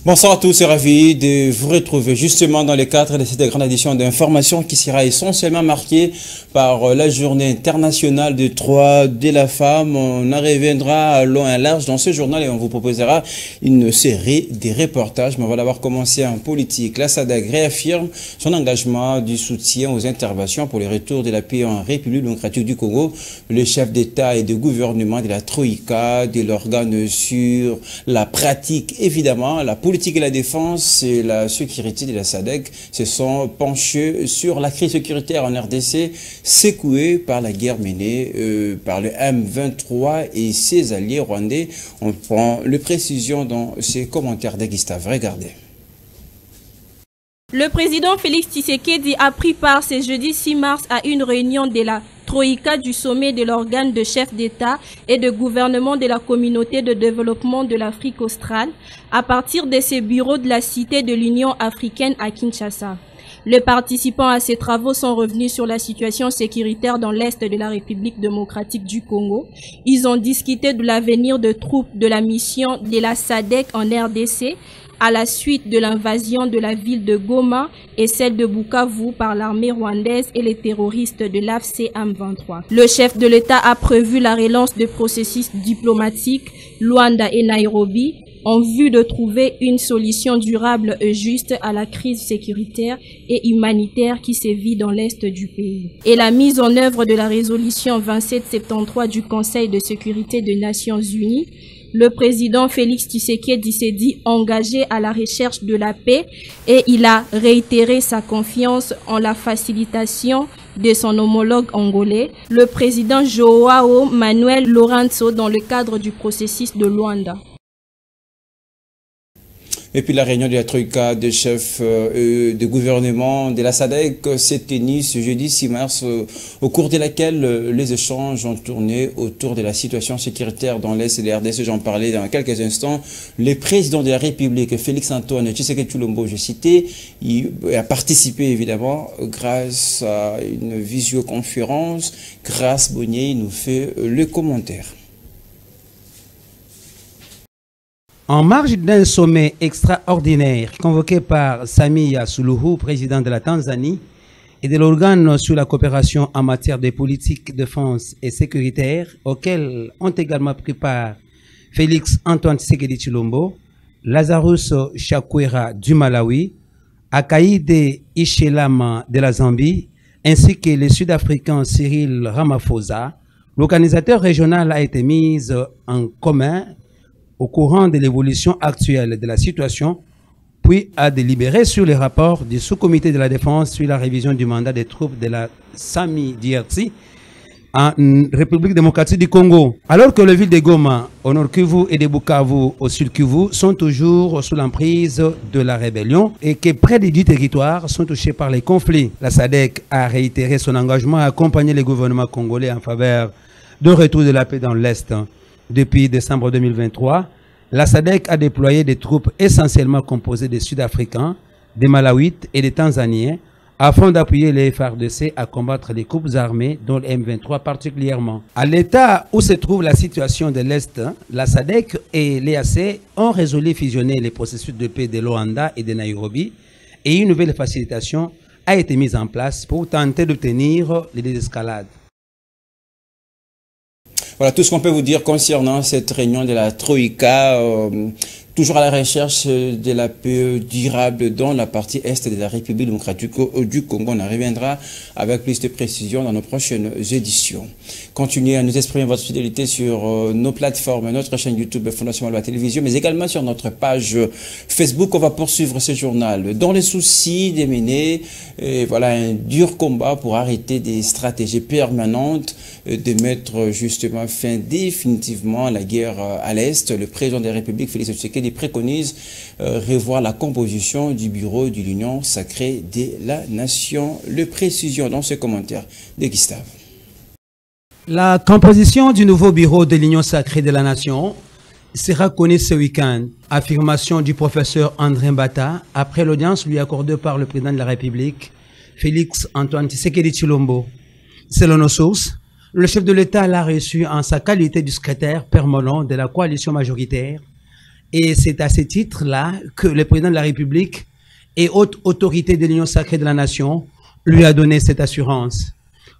Bonsoir à tous et ravi de vous retrouver justement dans le cadre de cette grande édition d'information qui sera essentiellement marquée par la journée internationale des droits de la femme. On en reviendra à long et large dans ce journal et on vous proposera une série de reportages. Mais on va d'abord commencer en politique. La SADC réaffirme son engagement du soutien aux interventions pour le retour de la paix en République démocratique du Congo. Le chef d'État et de gouvernement de la Troïka, de l'organe sur la pratique évidemment, la politique et la défense et la sécurité de la SADC se sont penchés sur la crise sécuritaire en RDC, secouée par la guerre menée par le M23 et ses alliés rwandais. On prend les précisions dans ces commentaires de Gustave. Regardez. Le président Félix Tshisekedi a pris part ce jeudi 6 mars à une réunion de la Troïka du sommet de l'organe de chef d'État et de gouvernement de la communauté de développement de l'Afrique australe à partir de ses bureaux de la Cité de l'Union africaine à Kinshasa. Les participants à ces travaux sont revenus sur la situation sécuritaire dans l'Est de la République démocratique du Congo. Ils ont discuté de l'avenir de troupes de la mission de la SADC en RDC à la suite de l'invasion de la ville de Goma et celle de Bukavu par l'armée rwandaise et les terroristes de l'AFC M23. Le chef de l'État a prévu la relance des processus diplomatiques Luanda et Nairobi en vue de trouver une solution durable et juste à la crise sécuritaire et humanitaire qui sévit dans l'Est du pays. Et la mise en œuvre de la résolution 2773 du Conseil de sécurité des Nations Unies. Le président Félix Tshisekedi s'est dit engagé à la recherche de la paix et il a réitéré sa confiance en la facilitation de son homologue angolais, le président Joao Manuel Lourenço, dans le cadre du processus de Luanda. Et puis la réunion de la Troïka des chefs de gouvernement de la SADC s'est tenue ce jeudi 6 mars, au cours de laquelle les échanges ont tourné autour de la situation sécuritaire dans l'Est de la RDC. J'en parlais dans quelques instants. Le président de la République, Félix-Antoine Tshisekedi Tshilombo, je citais, il a participé évidemment grâce à une visioconférence. Grâce Bonnier nous fait le commentaire. En marge d'un sommet extraordinaire convoqué par Samia Suluhu, président de la Tanzanie, et de l'organe sur la coopération en matière de politique, défense et sécuritaire, auquel ont également pris part Félix-Antoine Tshisekedi Tshilombo, Lazarus Chakwera du Malawi, Hakainde Hichilema de la Zambie, ainsi que le Sud-Africain Cyril Ramaphosa, l'organisateur régional a été mis en commun au courant de l'évolution actuelle de la situation, puis a délibéré sur les rapports du sous-comité de la défense sur la révision du mandat des troupes de la SAMI-DRC en République démocratique du Congo. Alors que les villes de Goma, au nord Kivu, et de Bukavu, au sud Kivu, sont toujours sous l'emprise de la rébellion et que près des 10 territoires sont touchés par les conflits. La SADC a réitéré son engagement à accompagner le gouvernement congolais en faveur d'un retour de la paix dans l'Est. Depuis décembre 2023, la SADC a déployé des troupes essentiellement composées de Sud-Africains, des Malawites et des Tanzaniens afin d'appuyer les FARDC à combattre les groupes armés, dont le M23 particulièrement. À l'état où se trouve la situation de l'Est, la SADC et l'EAC ont résolu fusionner les processus de paix de Luanda et de Nairobi et une nouvelle facilitation a été mise en place pour tenter d'obtenir les désescalades. Voilà tout ce qu'on peut vous dire concernant cette réunion de la Troïka, toujours à la recherche de la paix durable dans la partie est de la République démocratique du Congo. On en reviendra avec plus de précision dans nos prochaines éditions. Continuez à nous exprimer votre fidélité sur nos plateformes, notre chaîne YouTube Fondation Maloba Télévision, mais également sur notre page Facebook. On va poursuivre ce journal dans les soucis de mener voilà, un dur combat pour arrêter des stratégies permanentes de mettre justement fin définitivement à la guerre à l'Est. Le président de la République, Félix Tshisekedi, préconise revoir la composition du bureau de l'Union sacrée de la Nation. Le précision dans ce commentaire de Gustave. La composition du nouveau bureau de l'Union sacrée de la Nation sera connue ce week-end. Affirmation du professeur André Mbata après l'audience lui accordée par le président de la République, Félix-Antoine Tshisekedi Tshilombo. Selon nos sources, le chef de l'État l'a reçu en sa qualité de secrétaire permanent de la coalition majoritaire Et c'est à ce titre-là que le président de la République et haute autorité de l'Union sacrée de la nation lui a donné cette assurance.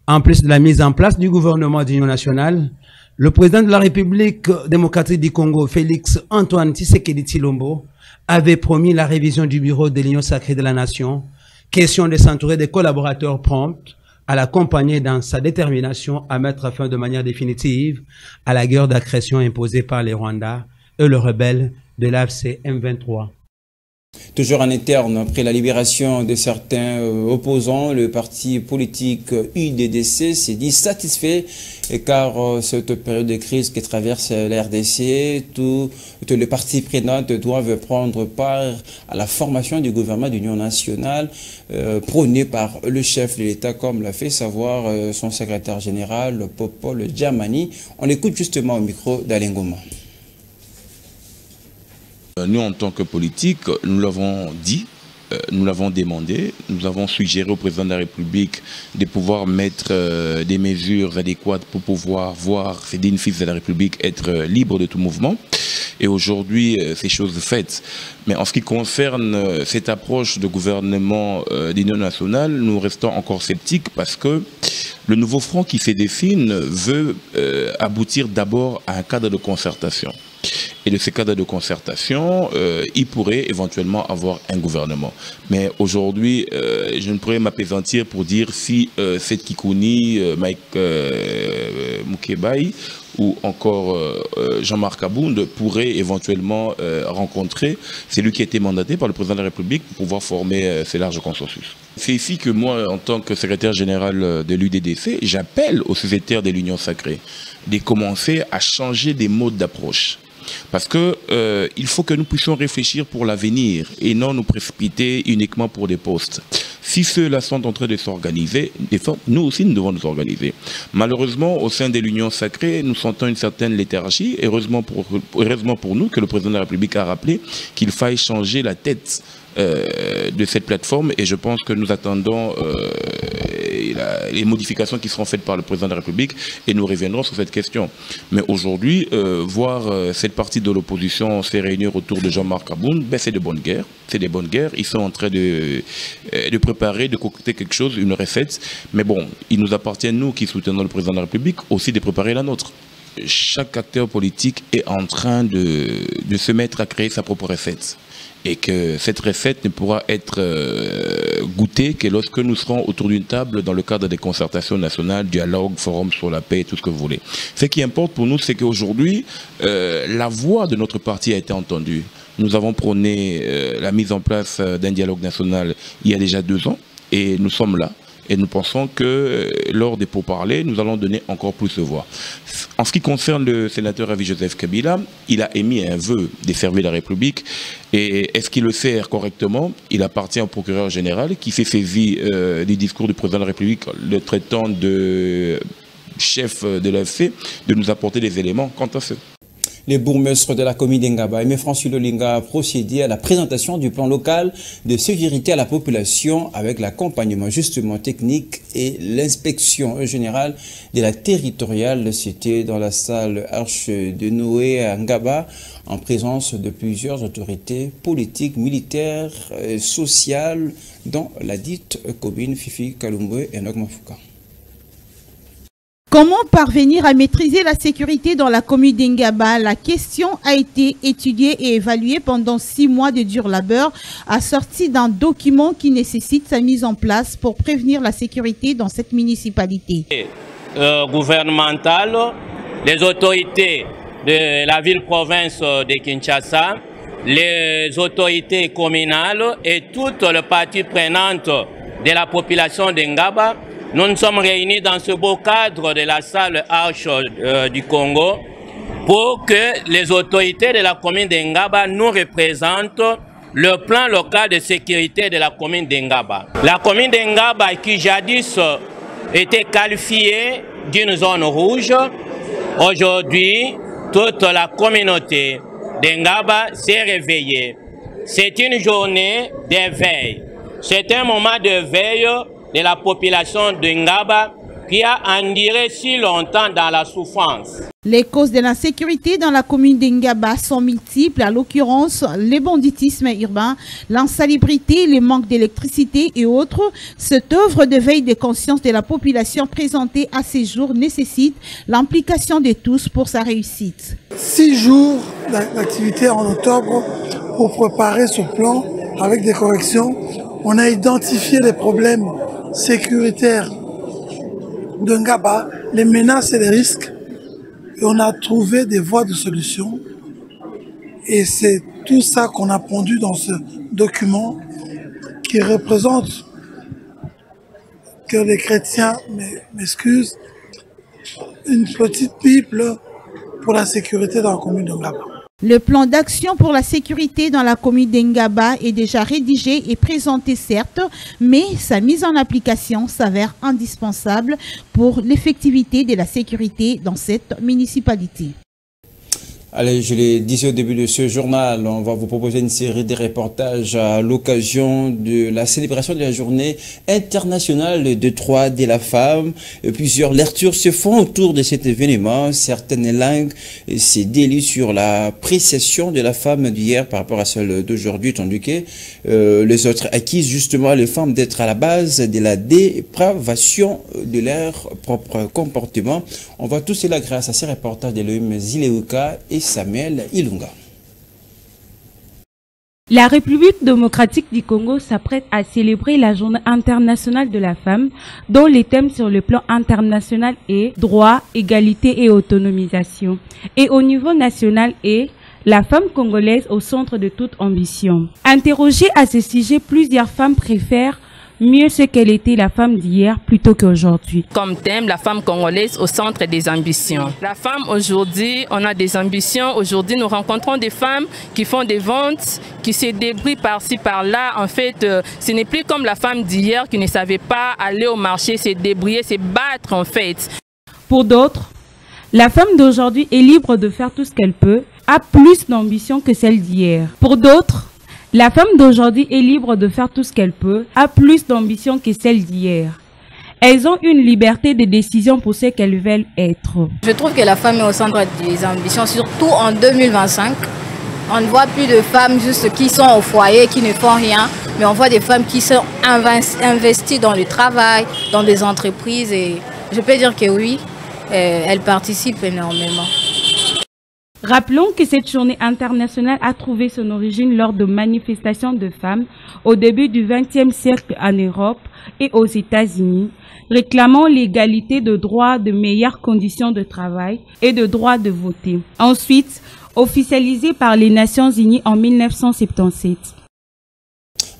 En plus de la mise en place du gouvernement d'union nationale, le président de la République démocratique du Congo, Félix Antoine Tshisekedi Tshilombo, avait promis la révision du bureau de l'Union sacrée de la nation, question de s'entourer des collaborateurs prompts à l'accompagner dans sa détermination à mettre fin de manière définitive à la guerre d'agression imposée par les Rwandais et le rebelle de l'AFC M23. Toujours en interne, après la libération de certains opposants, le parti politique UDDC s'est dit satisfait car cette période de crise qui traverse la RDC, tous les partis prenants doivent prendre part à la formation du gouvernement d'union nationale prôné par le chef de l'État, comme l'a fait savoir son secrétaire général, Popol Djamani. On écoute justement au micro d'Alain Goma. Nous, en tant que politique, nous l'avons dit, nous l'avons demandé, nous avons suggéré au président de la République de pouvoir mettre des mesures adéquates pour pouvoir voir ces dignes fils de la République être libres de tout mouvement. Et aujourd'hui, ces choses faites. Mais en ce qui concerne cette approche de gouvernement d'union nationale, nous restons encore sceptiques parce que le nouveau front qui se dessine veut aboutir d'abord à un cadre de concertation. Et de ce cadre de concertation, il pourrait éventuellement avoir un gouvernement. Mais aujourd'hui, je ne pourrais m'apaisantir pour dire si cette Kikouni, Mike Mukebai ou encore Jean-Marc Abound pourrait éventuellement rencontrer celui qui a été mandaté par le président de la République pour pouvoir former ces larges consensus. C'est ici que moi, en tant que secrétaire général de l'UDDC, j'appelle aux sociétaires de l'Union sacrée de commencer à changer des modes d'approche. Parce que il faut que nous puissions réfléchir pour l'avenir et non nous précipiter uniquement pour des postes. Si ceux-là sont en train de s'organiser, nous aussi nous devons nous organiser. Malheureusement, au sein de l'Union sacrée, nous sentons une certaine léthargie. Heureusement pour nous que le président de la République a rappelé qu'il faille changer la tête de cette plateforme et je pense que nous attendons les modifications qui seront faites par le président de la République et nous reviendrons sur cette question. Mais aujourd'hui, voir cette partie de l'opposition se réunir autour de Jean-Marc Abound, ben c'est de bonnes guerres. C'est des bonnes guerres. Ils sont en train de préparer, de concocter quelque chose, une recette. Mais bon, il nous appartient, nous qui soutenons le président de la République, aussi de préparer la nôtre. Chaque acteur politique est en train de se mettre à créer sa propre recette. Et que cette recette ne pourra être goûtée que lorsque nous serons autour d'une table dans le cadre des concertations nationales, dialogue, forum sur la paix, tout ce que vous voulez. Ce qui importe pour nous, c'est qu'aujourd'hui, la voix de notre parti a été entendue. Nous avons prôné la mise en place d'un dialogue national il y a déjà 2 ans et nous sommes là. Et nous pensons que lors des pourparlers, nous allons donner encore plus de voix. En ce qui concerne le sénateur Avi Joseph Kabila, il a émis un vœu de servir la République. Et est-ce qu'il le sert correctement? Il appartient au procureur général qui s'est saisi du discours du président de la République, le traitant de chef de l'AFC, de nous apporter des éléments quant à ce. Le bourgmestre de la commune d'Engaba, Aimé Francis Lolinga, a procédé à la présentation du plan local de sécurité à la population avec l'accompagnement justement technique et l'inspection générale de la territoriale. C'était dans la salle Arche de Noé à Ngaba, en présence de plusieurs autorités politiques, militaires et sociales, dont la dite commune Fifi Kalumbe et Nogmafouka. Comment parvenir à maîtriser la sécurité dans la commune d'Engaba? La question a été étudiée et évaluée pendant 6 mois de dur labeur, assortie d'un document qui nécessite sa mise en place pour prévenir la sécurité dans cette municipalité. Gouvernementale, les autorités de la ville-province de Kinshasa, les autorités communales et toutes les parties prenantes de la population d'Engaba. Nous nous sommes réunis dans ce beau cadre de la salle Arche du Congo pour que les autorités de la commune d'Engaba nous représentent le plan local de sécurité de la commune d'Engaba. La commune d'Engaba qui jadis était qualifiée d'une zone rouge, aujourd'hui toute la communauté d'Engaba s'est réveillée. C'est une journée d'éveil. C'est un moment de veille de la population de Ngaba qui a enduré si longtemps dans la souffrance. Les causes de l'insécurité dans la commune d'Engaba sont multiples, à l'occurrence le banditisme urbain, l'insalubrité, le manque d'électricité et autres. Cette œuvre de veille de conscience de la population présentée à ces jours nécessite l'implication de tous pour sa réussite. 6 jours d'activité en octobre pour préparer ce plan avec des corrections. On a identifié les problèmes sécuritaires de Ngaba, les menaces et les risques. Et on a trouvé des voies de solution. Et c'est tout ça qu'on a pondu dans ce document qui représente, que les chrétiens m'excusent, une petite Bible pour la sécurité dans la commune de Ngaba. Le plan d'action pour la sécurité dans la commune d'Engaba est déjà rédigé et présenté certes, mais sa mise en application s'avère indispensable pour l'effectivité de la sécurité dans cette municipalité. Allez, je l'ai dit au début de ce journal, on va vous proposer une série de reportages à l'occasion de la célébration de la journée internationale de droits de la femme. Plusieurs lectures se font autour de cet événement. Certaines langues se délient sur l'appréciation de la femme d'hier par rapport à celle d'aujourd'hui, tandis que les autres accusent justement les femmes d'être à la base de la dépravation de leur propre comportement. On voit tout cela grâce à ces reportages d'Elohim Zileuka et Samuel Ilunga. La République démocratique du Congo s'apprête à célébrer la Journée internationale de la femme, dont les thèmes sur le plan international est droit, égalité et autonomisation. Et au niveau national est la femme congolaise au centre de toute ambition. Interrogée à ce sujet, plusieurs femmes préfèrent mieux ce qu'elle était la femme d'hier plutôt qu'aujourd'hui. Comme thème, la femme congolaise au centre des ambitions. La femme aujourd'hui, on a des ambitions. Aujourd'hui, nous rencontrons des femmes qui font des ventes, qui se débrouillent par-ci, par-là. En fait, ce n'est plus comme la femme d'hier qui ne savait pas aller au marché, se débrouiller, se battre en fait. Pour d'autres, la femme d'aujourd'hui est libre de faire tout ce qu'elle peut, a plus d'ambition que celle d'hier. Pour d'autres, la femme d'aujourd'hui est libre de faire tout ce qu'elle peut, a plus d'ambition que celle d'hier. Elles ont une liberté de décision pour ce qu'elles veulent être. Je trouve que la femme est au centre des ambitions, surtout en 2025. On ne voit plus de femmes juste qui sont au foyer, qui ne font rien, mais on voit des femmes qui sont investies dans le travail, dans des entreprises. Et je peux dire que oui, elles participent énormément. Rappelons que cette journée internationale a trouvé son origine lors de manifestations de femmes au début du XXe siècle en Europe et aux États-Unis, réclamant l'égalité de droits, de meilleures conditions de travail et de droit de voter. Ensuite, officialisée par les Nations Unies en 1977.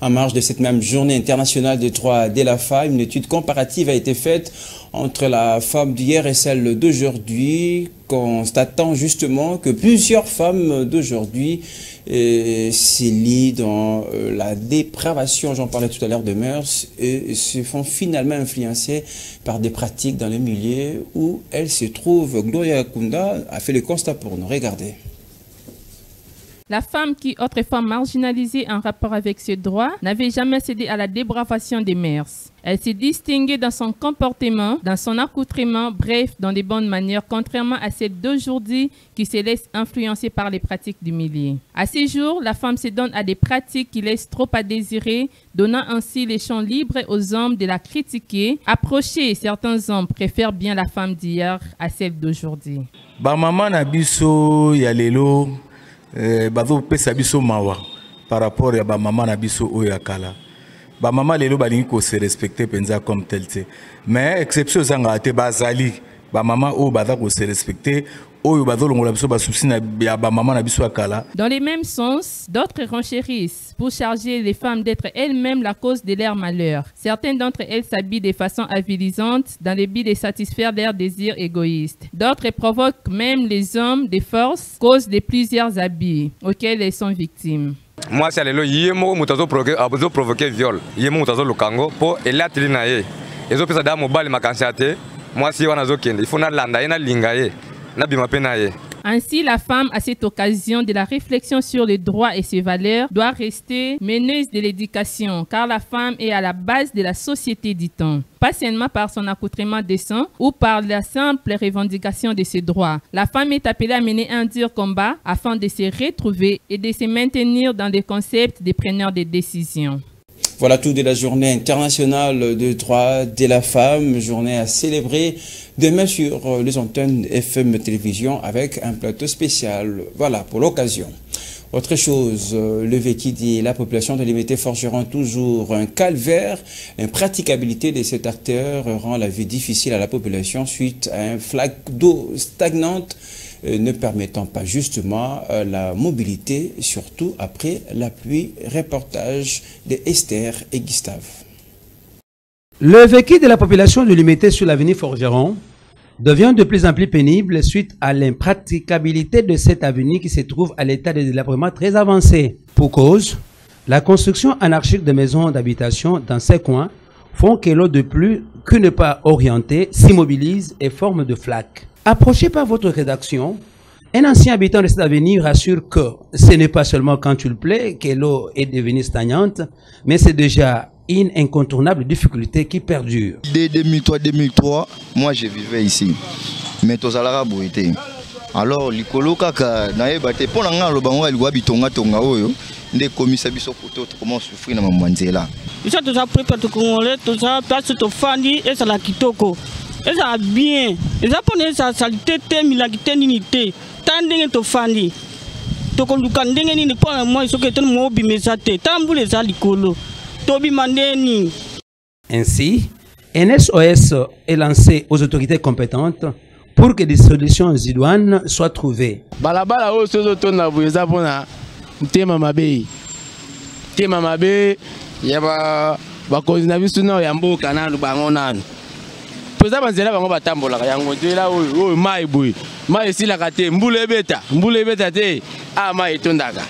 En marge de cette même journée internationale des droits de la femme, une étude comparative a été faite entre la femme d'hier et celle d'aujourd'hui, constatant justement que plusieurs femmes d'aujourd'hui se lient dans la dépravation, j'en parlais tout à l'heure, de mœurs, et se font finalement influencer par des pratiques dans les milieux où elles se trouvent. Gloria Kunda a fait le constat pour nous. Regardez. La femme qui, autrefois marginalisée en rapport avec ce droit, n'avait jamais cédé à la dépravation des mœurs. Elle s'est distinguée dans son comportement, dans son accoutrement, bref, dans des bonnes manières, contrairement à celle d'aujourd'hui qui se laisse influencer par les pratiques du milieu. À ces jours, la femme se donne à des pratiques qui laissent trop à désirer, donnant ainsi les champs libres aux hommes de la critiquer. Approcher, certains hommes préfèrent bien la femme d'hier à celle d'aujourd'hui. Ba maman na biso ya lelo bazo pesa biso mawa par rapport à ba maman na biso oyo akala. Ba maman lelo balingi ko se respecter penza comme tel te. Mais exception zanga te bazali ba maman o baza ko se respecter oyo bazo longola biso ba souci na ba maman na biso akala. Dans les mêmes sens, d'autres renchérissent pour charger les femmes d'être elles-mêmes la cause de leur malheur. Certaines d'entre elles s'habillent de façon avilisante dans le but de satisfaire leurs désirs égoïstes. D'autres provoquent même les hommes de force, cause de plusieurs abus auxquels elles sont victimes. Moi, c'est le yémo mutazo provoquer viol. Yémo mutazo lukango pour elatri nae. Ezo pesa da mobile makansate. Moi si wana zo kende. Il faut na landa na lingaye. Na bima pe nae. Ainsi, la femme, à cette occasion de la réflexion sur les droits et ses valeurs, doit rester meneuse de l'éducation, car la femme est à la base de la société, dit-on. Pas seulement par son accoutrement décent ou par la simple revendication de ses droits. La femme est appelée à mener un dur combat afin de se retrouver et de se maintenir dans des concepts des preneurs de décisions. Voilà tout de la journée internationale de droits de la femme, journée à célébrer demain sur les antennes FM Télévision avec un plateau spécial. Voilà pour l'occasion. Autre chose, le vécu dit la population de Limete-Forgeron, toujours un calvaire. L'impraticabilité de cet acteur rend la vie difficile à la population suite à un flaque d'eau stagnante ne permettant pas justement la mobilité, surtout après la pluie. Reportage de Esther et Gustave. Le vécu de la population de Limete sur l'avenue Forgeron devient de plus en plus pénible suite à l'impraticabilité de cette avenue qui se trouve à l'état de délabrement très avancé. Pour cause, la construction anarchique de maisons d'habitation dans ces coins font que l'eau de pluie, qui n'est pas orientée, s'immobilise et forme de flaques. Approché par votre rédaction, un ancien habitant de cette avenue rassure que ce n'est pas seulement quand il pleut que l'eau est devenue stagnante, mais c'est déjà une incontournable difficulté qui perdure. Dès 2003, moi je vivais ici, mais tozalara boité. Alors likolo kaka na ebate pona nga lobango alwa bitonga tonga oyo nde komisa biso koto comment souffrir na mamwanzela. Isa toza prépare to congolais toza place to fandi esa la kitoko. Esa bien. Esa pone sa salité te milakité ninité. Tandenge to fandi. To koluka ndenge nini pona moi soke to mo bimesate. Tambule za likolo. Ainsi, un SOS est lancé aux autorités compétentes pour que des solutions idoines soient trouvées. Balabala o sozo tona bueza pona tema mabe. Tema mabe ya ba kozina biso na ya mboka na bango nanu. Poza banzela bango batambola yango ndela o mai boy. Mai sila kate mbule beta te a mai tondaka.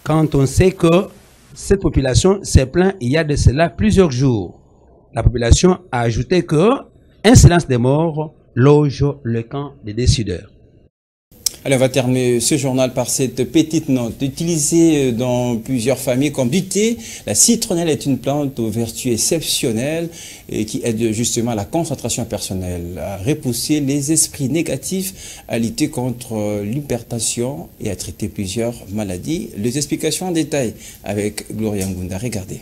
Quand on sait que cette population s'est plainte il y a de cela plusieurs jours, la population a ajouté que un silence des morts loge le camp des décideurs. Allez, on va terminer ce journal par cette petite note. Utilisée dans plusieurs familles comme du thé, la citronnelle est une plante aux vertus exceptionnelles et qui aide justement à la concentration personnelle, à repousser les esprits négatifs, à lutter contre l'hypertension et à traiter plusieurs maladies. Les explications en détail avec Gloria Ngunda. Regardez.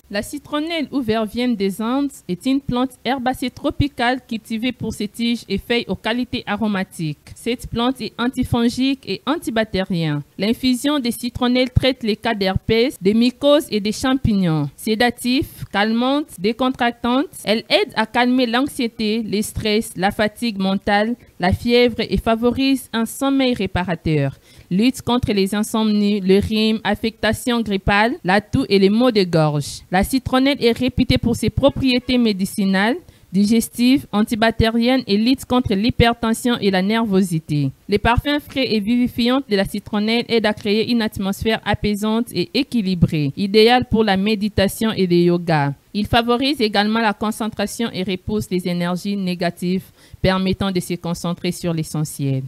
La citronnelle ou verveine des Andes est une plante herbacée tropicale cultivée pour ses tiges et feuilles aux qualités aromatiques. Cette plante est antifongique et antibactérienne. L'infusion des citronnelles traite les cas d'herpès, des mycoses et des champignons. Sédative, calmante, décontractante, elle aide à calmer l'anxiété, le stress, la fatigue mentale, la fièvre et favorise un sommeil réparateur. Lutte contre les insomnies, le rhume, affectations grippales, la toux et les maux de gorge. La citronnelle est réputée pour ses propriétés médicinales, digestives, antibactériennes et lutte contre l'hypertension et la nervosité. Les parfums frais et vivifiants de la citronnelle aident à créer une atmosphère apaisante et équilibrée, idéale pour la méditation et le yoga. Il favorise également la concentration et repousse les énergies négatives, permettant de se concentrer sur l'essentiel.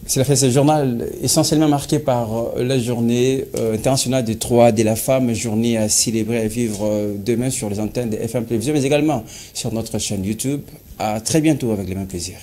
C'est la fin de ce journal essentiellement marqué par la journée internationale des droits de la femme, journée à célébrer et à vivre demain sur les antennes de FM Télévision, mais également sur notre chaîne YouTube. À très bientôt avec le même plaisir.